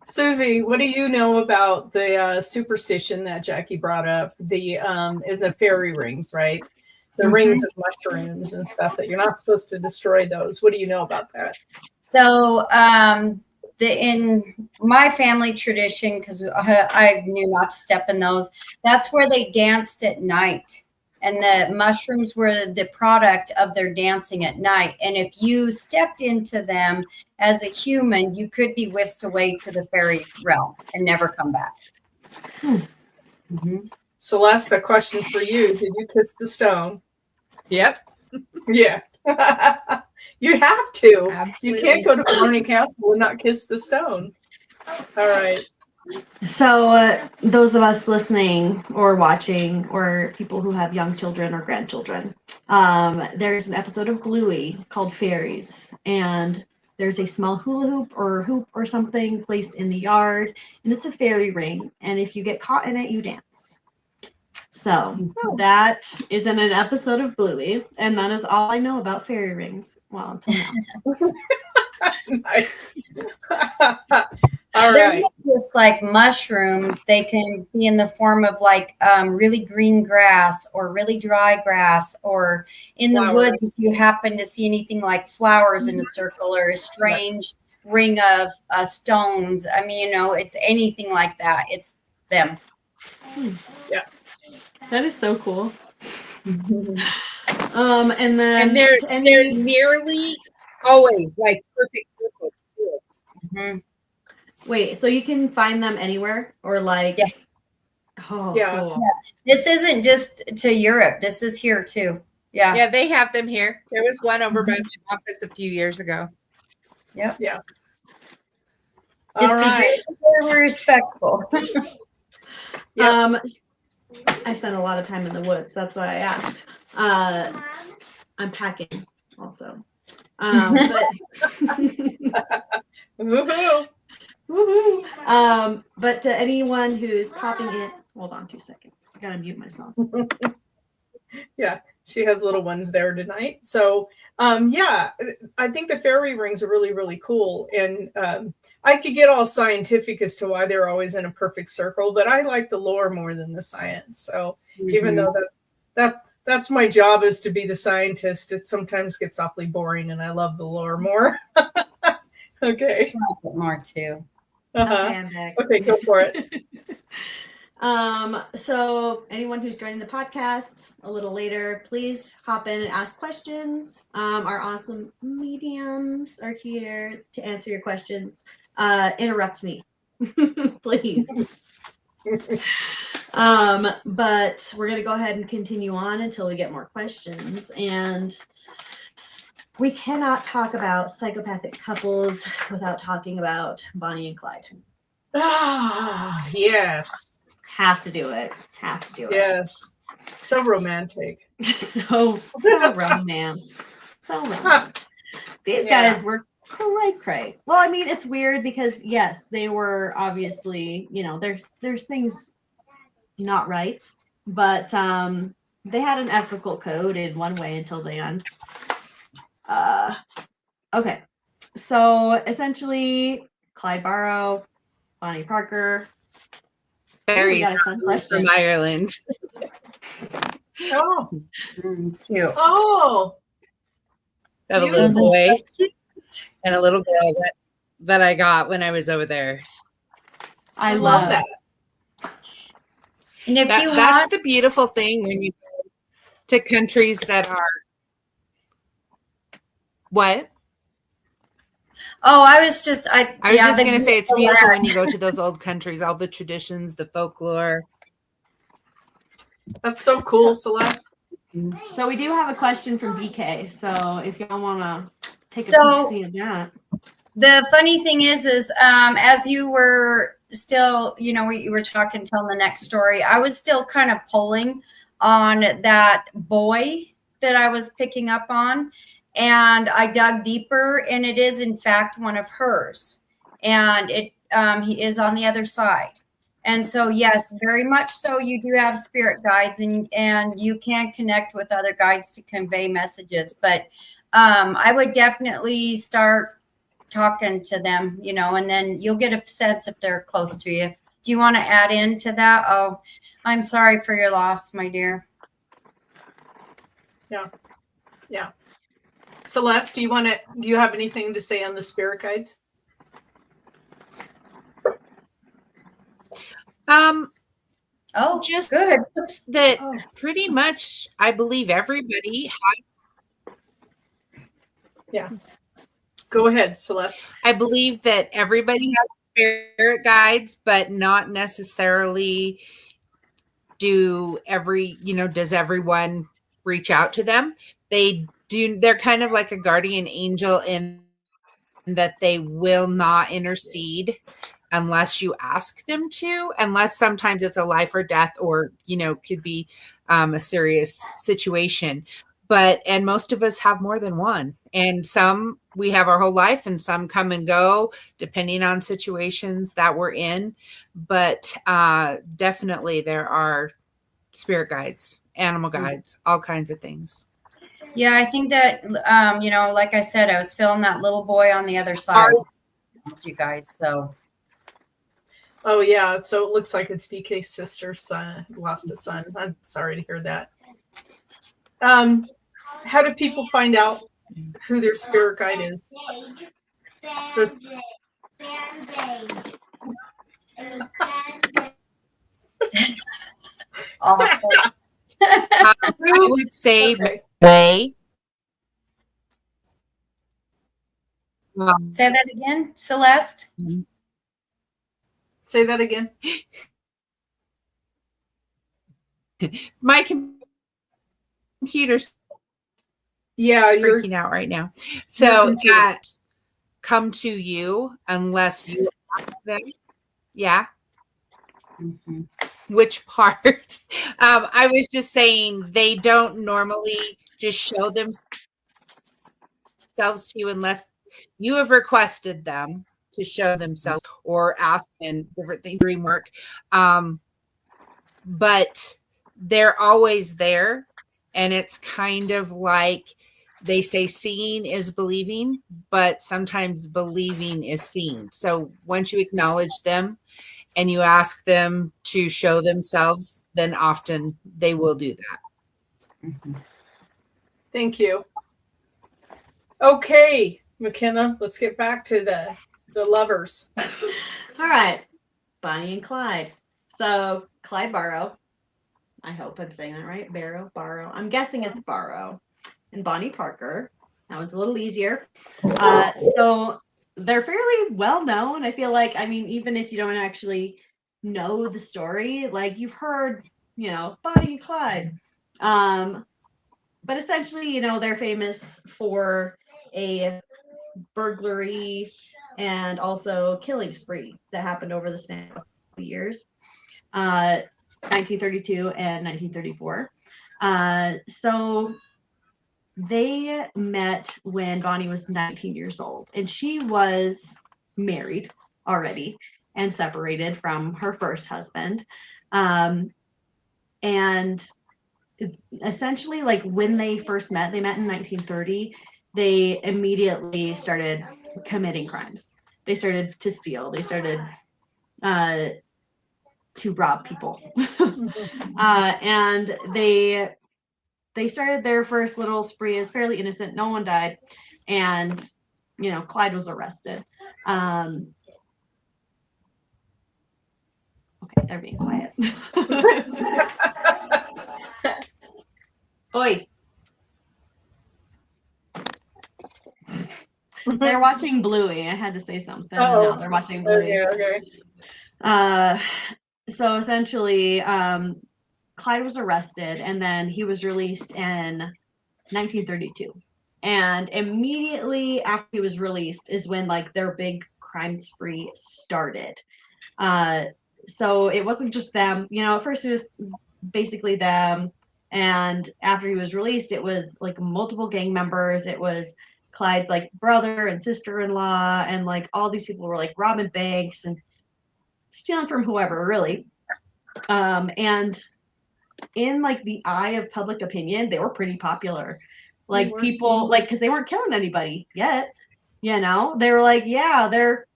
Susie, what do you know about the superstition that Jackie brought up? The fairy rings, right? The rings of mushrooms and stuff, that you're not supposed to destroy those. What do you know about that? So in my family tradition, because I knew not to step in those, that's where they danced at night. And the mushrooms were the product of their dancing at night. And if you stepped into them as a human, you could be whisked away to the fairy realm and never come back. Mm-hmm. Celeste, a question for you. Did you kiss the stone? Yep. Yeah. You have to. Absolutely. You can't go to Barney Castle and not kiss the stone. All right. So those of us listening or watching, or people who have young children or grandchildren, there's an episode of Bluey called Fairies, and there's a small hula hoop or something placed in the yard, and it's a fairy ring, and if you get caught in it, you dance. So that is in an episode of Bluey, and that is all I know about fairy rings. Well, until now. Nice. All They're right. not just like mushrooms. They can be in the form of like really green grass or really dry grass, or in the Flowers. woods if you happen to see anything like flowers in a circle or a strange ring of stones. I mean, you know, it's anything like that. It's them. Yeah. That is so cool. Mhm. And then And they're nearly always like perfect circles. too. Mhm. wait, so you can find them anywhere, or like? Yeah. Oh, Yeah. cool. This isn't just to Europe. This is here too. Yeah. Yeah, they have them here. There was one over by my office a few years ago. Yep. Yeah. Just All be right. very respectful. Yep. I spent a lot of time in the woods. That's why I asked. I'm packing also. But Woohoo. woohoo. But to anyone who's popping in, hold on 2 seconds. I gotta mute myself. Yeah, she has little ones there tonight. So, yeah, I think the fairy rings are really, really cool. And I could get all scientific as to why they're always in a perfect circle, but I like the lore more than the science. So, even though that's my job is to be the scientist, it sometimes gets awfully boring, and I love the lore more. Okay. More too. Uh-huh. Okay, I'm back. Okay, go for it. So anyone who's joining the podcast a little later, please hop in and ask questions. Our awesome mediums are here to answer your questions. Interrupt me, please. But we're gonna go ahead and continue on until we get more questions. And we cannot talk about psychopathic couples without talking about Bonnie and Clyde. Ah, yes. Have to do it. Yes. So romantic. so romance. So romance. These guys were cray. Well, I mean, it's weird because yes, they were obviously, you know, there's things not right, but they had an ethical code in one way until the end. Okay. So essentially, Clyde Barrow, Bonnie Parker. Very We got a fun question. from Ireland. Oh. Cute. Oh. Got a little boy and a little girl that I got when I was over there. I love that. And if That's you want, the beautiful thing when you go to countries that are what? oh, I was just I was just going to say it's beautiful when you go to those old countries, all the traditions, the folklore. That's so cool, Celeste. So we do have a question from DK. So if y'all want to take a peek at that. The funny thing is as you were still, you know, you were talking, telling the next story, I was still kind of pulling on that boy that I was picking up on. And I dug deeper, and it is in fact one of hers, and he is on the other side. And so, yes, very much so, you do have spirit guides, and you can connect with other guides to convey messages. But I would definitely start talking to them, you know, and then you'll get a sense if they're close to you. Do you want to add into that? Oh, I'm sorry for your loss, my dear. Yeah. Celeste, do you have anything to say on the spirit guides? Oh, Just good. that Oh. pretty much I believe everybody Go ahead, Celeste. I believe that everybody has spirit guides, but not necessarily does everyone reach out to them? They do, they're kind of like a guardian angel in that they will not intercede unless you ask them to, unless sometimes it's a life or death, or could be a serious situation. And most of us have more than one, and some we have our whole life, and some come and go depending on situations that we're in. But definitely there are spirit guides, animal guides, all kinds of things. Yeah, I think that, like I said, I was feeling that little boy on the other side, you guys. So, Oh yeah, so it looks like it's DK's sister's son lost a son. I'm sorry to hear that. How do people find out who their spirit guide is? awesome. I would say Okay. May. Say that again, Celeste. Say that again. My computer's You're freaking out right now. Your So computer. that come to you unless you ask them. Yeah. Mm-hmm. Which part? I was just saying they don't normally just show themselves to you unless you have requested them to show themselves or ask in different things, dream work. But they're always there. And it's kind of like they say seeing is believing, but sometimes believing is seen. So once you acknowledge them and you ask them to show themselves, then often they will do that. Mm-hmm. Thank you. Okay, McKenna, let's get back to the lovers. All right, Bonnie and Clyde. So Clyde Barrow, I hope I'm saying that right. Barrow. I'm guessing it's Barrow. And Bonnie Parker. That one's a little easier. So they're fairly well known. I feel like, even if you don't actually know the story, like you've heard, Bonnie and Clyde. But essentially, they're famous for a burglary and also killing spree that happened over the span of years, 1932 and 1934. So they met when Bonnie was 19 years old, and she was married already and separated from her first husband. And essentially, like when they first met, they met in 1930, they immediately started committing crimes. They started to steal. They started to rob people. And they started their first little spree as fairly innocent. No one died. And, Clyde was arrested. Okay, they're being quiet. Oi. They're watching Bluey. I had to say something. Uh-oh. No, they're watching Bluey. Okay. So essentially, Clyde was arrested, and then he was released in 1932. And immediately after he was released is when like their big crime spree started. So it wasn't just them. At first it was basically them, and after he was released, it was like multiple gang members. It was Clyde's like brother and sister-in-law, and like all these people were like robbing banks and stealing from whoever, really. And in like the eye of public opinion, they were pretty popular. Like people, like, because they weren't killing anybody yet. They were like, yeah, they're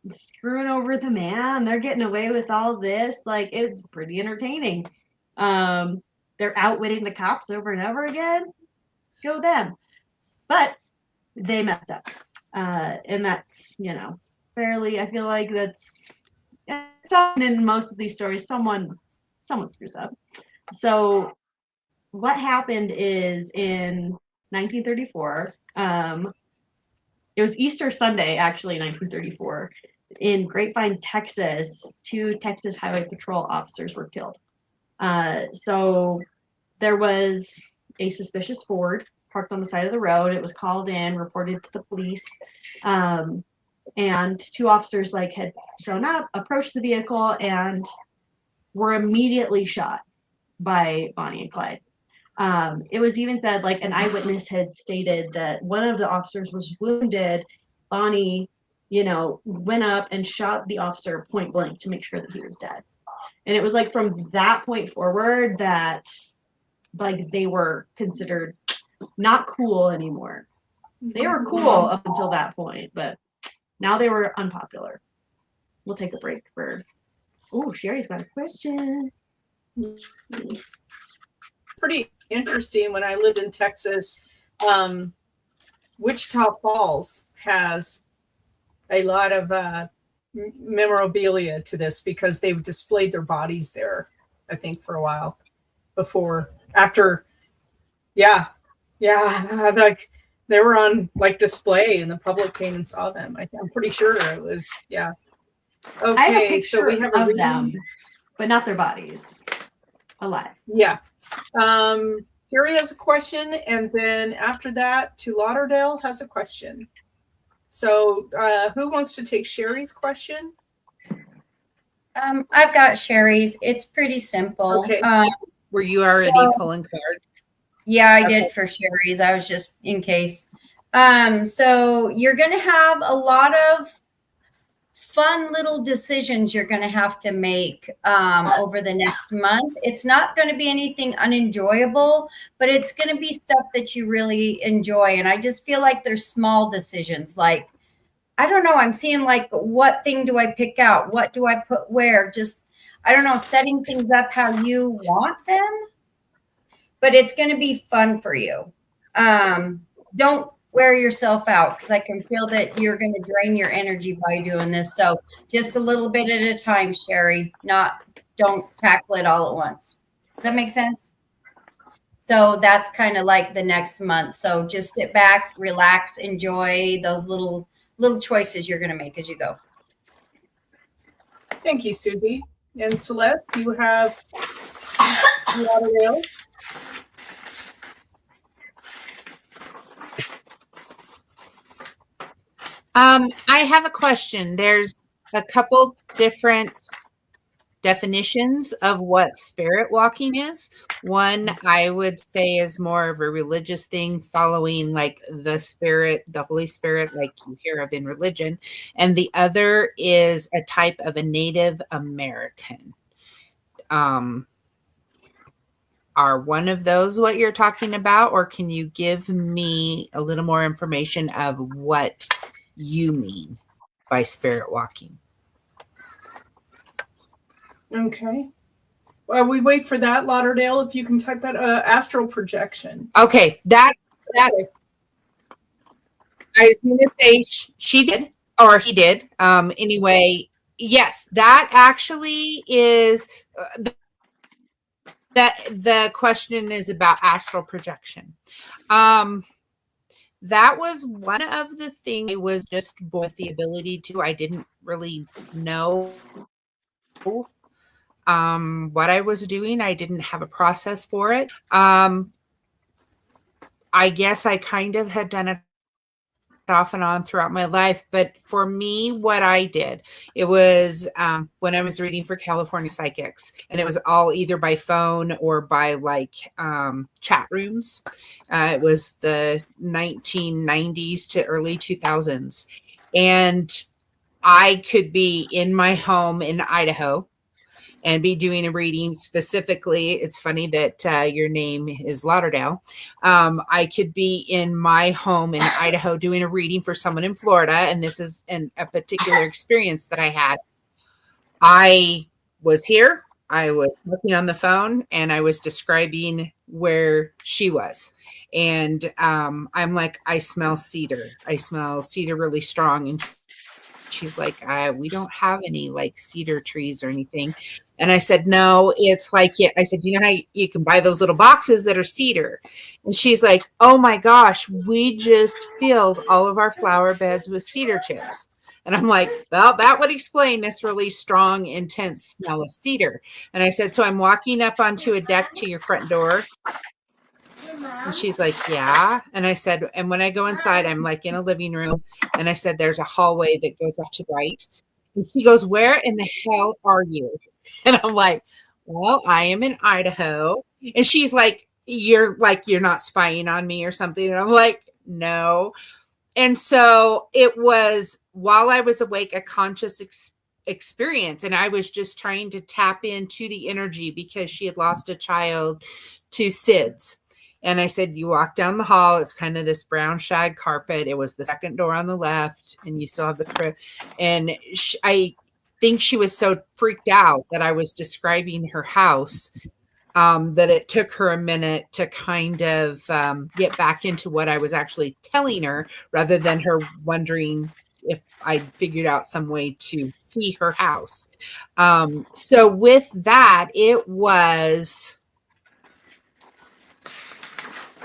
screwing over the man. They're getting away with all this. Like, it's pretty entertaining. They're outwitting the cops over and over again. Go them. But they messed up. And that's, fairly, I feel like that's in most of these stories, someone screws up. So what happened is in 1934, it was Easter Sunday, actually, 1934, in Grapevine, Texas, 2 Texas Highway Patrol officers were killed. So there was a suspicious Ford parked on the side of the road. It was called in, reported to the police, and 2 officers had shown up, approached the vehicle, and were immediately shot by Bonnie and Clyde. It was even said, an eyewitness had stated that one of the officers was wounded. Bonnie, went up and shot the officer point blank to make sure that he was dead. And it was from that point forward that they were considered not cool anymore. They were cool up until that point, but now they were unpopular. We'll take a break for. Oh, Sherry's got a question. Pretty interesting. When I lived in Texas, Wichita Falls has a lot of memorabilia to this because they've displayed their bodies there, I think, for a while after. Yeah. They were on display and the public came and saw them. I'm pretty sure it was, yeah. Okay, I have a picture so we have of them, but not their bodies. Alive. Yeah. Carrie has a question, and then after that, to Lauderdale has a question. So who wants to take Sherry's question? I've got Sherry's. It's pretty simple. Okay. Were you already pulling cards? Yeah, I did for Sherry's. I was just in case. So you're going to have a lot of fun little decisions you're going to have to make over the next month. It's not going to be anything unenjoyable, but it's going to be stuff that you really enjoy. And I just feel like there's small decisions. I don't know. I'm seeing what thing do I pick out? What do I put where? Just, I don't know, setting things up how you want them. But it's going to be fun for you. Don't wear yourself out because I can feel that you're going to drain your energy by doing this. So just a little bit at a time, Sherry. Don't tackle it all at once. Does that make sense? So that's kind of the next month. So just sit back, relax, enjoy those little choices you're going to make as you go. Thank you, Susie. And Celeste, you have Lauderdale. I have a question. There's a couple different definitions of what spirit walking is. One, I would say, is more of a religious thing, following the spirit, the Holy Spirit, like you hear of in religion. And the other is a type of a Native American. Are one of those what you're talking about, or can you give me a little more information of what you mean by spirit walking? Okay. Well, we wait for that, Lauderdale. If you can type that astral projection. Okay, that. I was going to say she did, or he did. Anyway, yes, that actually is that the question is about astral projection. That was one of the things I was just born with the ability to. I didn't really know what I was doing. I didn't have a process for it. I guess I kind of had done it off and on throughout my life. But for me, what I did, it was when I was reading for California Psychics, and it was all either by phone or by chat rooms. It was the 1990s to early 2000s. And I could be in my home in Idaho and be doing a reading specifically. It's funny that your name is Lauderdale. I could be in my home in Idaho doing a reading for someone in Florida, and this is a particular experience that I had. I was here, I was looking on the phone, and I was describing where she was. And I'm like, I smell cedar. I smell cedar really strong. And she's like, we don't have any like cedar trees or anything. And I said, no, it's like, yeah. I said, you know how you can buy those little boxes that are cedar? And she's like, oh my gosh, we just filled all of our flower beds with cedar chips. And I'm like, well, that would explain this really strong, intense smell of cedar. And I said, so I'm walking up onto a deck to your front door. And she's like, yeah. And I said, and when I go inside, I'm like in a living room. And I said, there's a hallway that goes off to the right. And she goes, where in the hell are you? And I'm like, well, I am in Idaho. And she's like, you're not spying on me or something. And I'm like, no. And so it was, while I was awake, a conscious experience. And I was just trying to tap into the energy because she had lost a child to SIDS. And I said, you walk down the hall. It's kind of this brown shag carpet. It was the second door on the left, and you still have the crib. And I think she was so freaked out that I was describing her house that it took her a minute to kind of get back into what I was actually telling her, rather than her wondering if I figured out some way to see her house. So with that, it was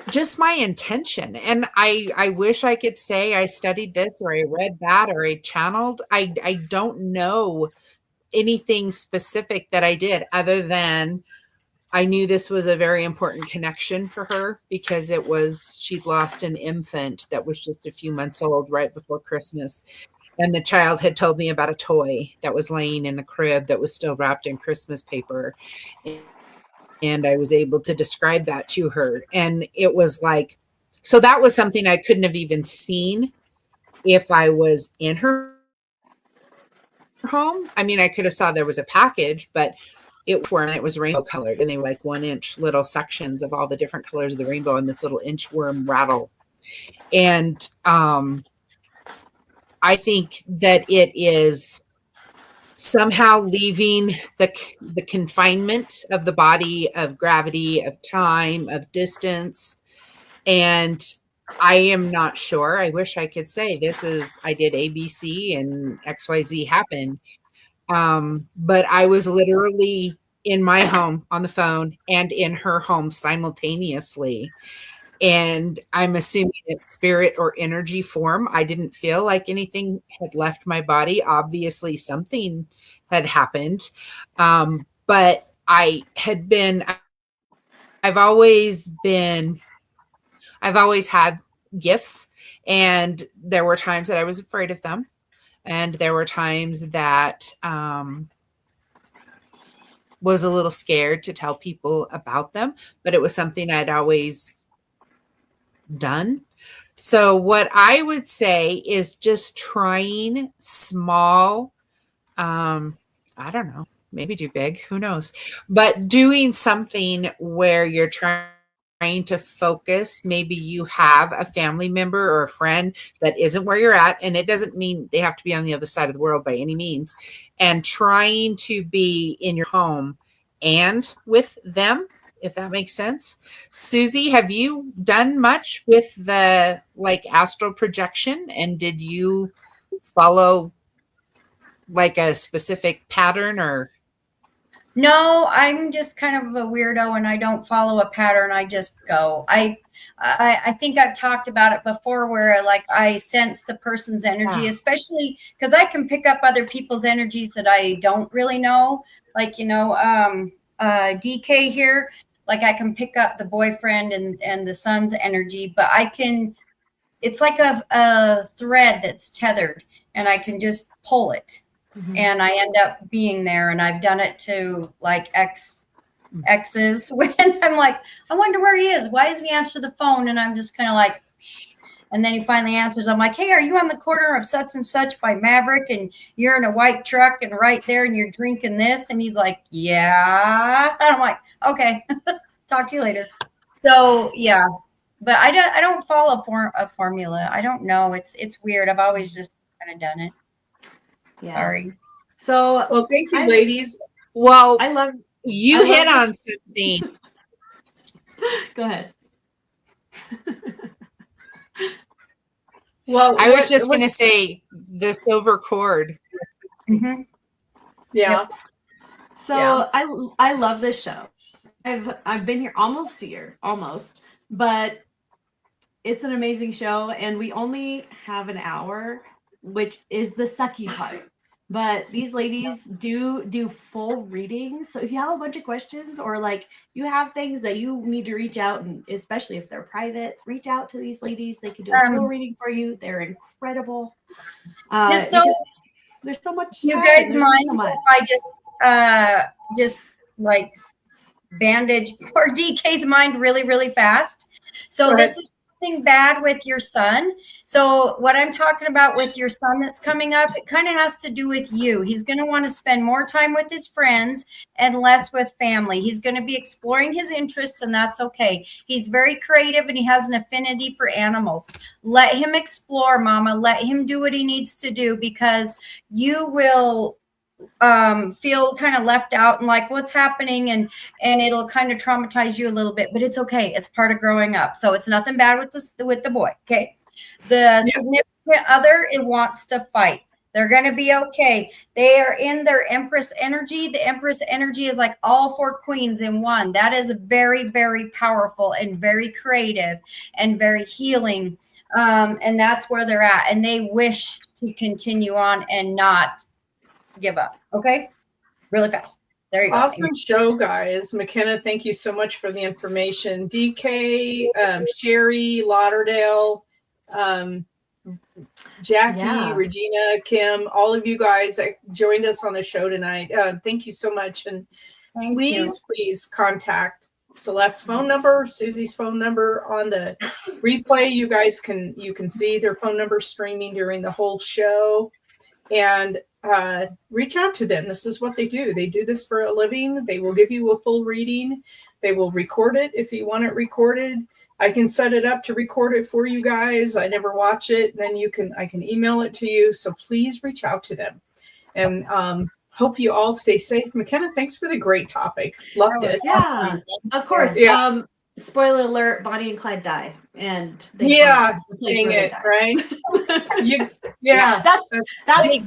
just my intention. And I wish I could say I studied this or I read that or I channeled. I don't know anything specific that I did, other than I knew this was a very important connection for her, because she'd lost an infant that was just a few months old right before Christmas. And the child had told me about a toy that was laying in the crib that was still wrapped in Christmas paper. And I was able to describe that to her. And it was like, so that was something I couldn't have even seen if I was in her home. I mean, I could have saw there was a package, but it was rainbow colored, and they were like 1-inch little sections of all the different colors of the rainbow and this little inchworm rattle. And I think that it is somehow leaving the confinement of the body, of gravity, of time, of distance. And I am not sure. I wish I could say I did ABC and XYZ happened. But I was literally in my home on the phone and in her home simultaneously. And I'm assuming it's spirit or energy form. I didn't feel like anything had left my body. Obviously, something had happened. But I've always had gifts, and there were times that I was afraid of them. And there were times that was a little scared to tell people about them, but it was something I'd always done. So what I would say is just trying small, I don't know, maybe do big, who knows, but doing something where you're trying to focus. Maybe you have a family member or a friend that isn't where you're at, and it doesn't mean they have to be on the other side of the world by any means, and trying to be in your home and with them, if that makes sense. Susie, have you done much with the like astral projection, and did you follow like a specific pattern? Or No, I'm just kind of a weirdo and I don't follow a pattern. I just go. I think I've talked about it before, where like I sense the person's energy, especially because I can pick up other people's energies that I don't really know. Like, DK here, like I can pick up the boyfriend and the son's energy, but it's like a thread that's tethered and I can just pull it. And I end up being there. And I've done it to like exes when I'm like, I wonder where he is. Why doesn't he answer the phone? And I'm just kind of like, shh. And then he finally answers. I'm like, hey, are you on the corner of such and such by Maverick? And you're in a white truck and right there and you're drinking this. And he's like, yeah. And I'm like, okay, talk to you later. So yeah, but I don't follow a formula. I don't know. It's weird. I've always just kind of done it. Yeah. Sorry. So, well, thank you, ladies. Well, I love hit on something. Go ahead. Well, I was just going to say the silver cord. Mhm. yeah. Yep. So Yeah. I love this show. I've been here almost a year, almost, but it's an amazing show, and we only have an hour, which is the sucky part. But these ladies do full readings. So if you have a bunch of questions or like you have things that you need to reach out, and especially if they're private, reach out to these ladies. They can do a full reading for you. They're incredible. Just so Because there's so much you time. guys There's only so mind much. if I just like bandage poor DK's mind really, really fast. So Go this ahead. is something bad with your son. So what I'm talking about with your son that's coming up, it kind of has to do with you. He's going to want to spend more time with his friends and less with family. He's going to be exploring his interests, and that's okay. He's very creative and he has an affinity for animals. Let him explore, Mama. Let him do what he needs to do, because you will feel kind of left out and like what's happening, and it'll kind of traumatize you a little bit, but it's okay. It's part of growing up. So it's nothing bad with the boy. Okay. The significant other, it wants to fight. They're going to be okay. They are in their Empress energy. The Empress energy is like all four queens in one. That is very, very powerful and very creative and very healing. And that's where they're at. And they wish to continue on and not give up. Okay. Really fast. There you go. Awesome show, guys. McKenna, thank you so much for the information. DK, Sherry, Lauderdale, Jackie, Yeah. Regina, Kim, all of you guys that joined us on the show tonight. Thank you so much. And Thank you. please contact Celeste's phone number, Susie's phone number on the replay. You guys can see their phone number streaming during the whole show. And reach out to them. This is what they do. They do this for a living. They will give you a full reading. They will record it if you want it recorded. I can set it up to record it for you guys. I never watch it. Then I can email it to you. So please reach out to them. And hope you all stay safe. McKenna, thanks for the great topic. Loved it. Yeah, of course. Yeah. Spoiler alert: Bonnie and Clyde die, and they Yeah, find the place dang where they it, die. right? Yeah, that's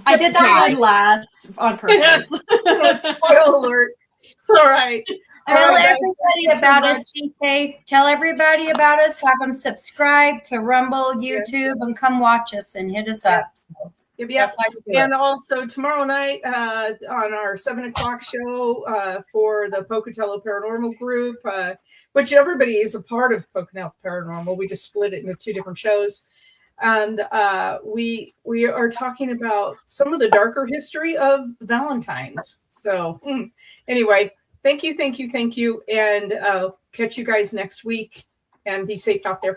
I did that one last on purpose. Spoiler alert. All right. Tell guys, everybody about us, DK. Tell everybody about us. Have them subscribe to Rumble, YouTube, and come watch us and hit us up. So Yep. that's how you do And it. also tomorrow night on our 7:00 show for the Pocatello Paranormal Group, which everybody is a part of Pocatello Paranormal. We just split it into two different shows. And we are talking about some of the darker history of Valentine's. So anyway, thank you. And catch you guys next week, and be safe out there.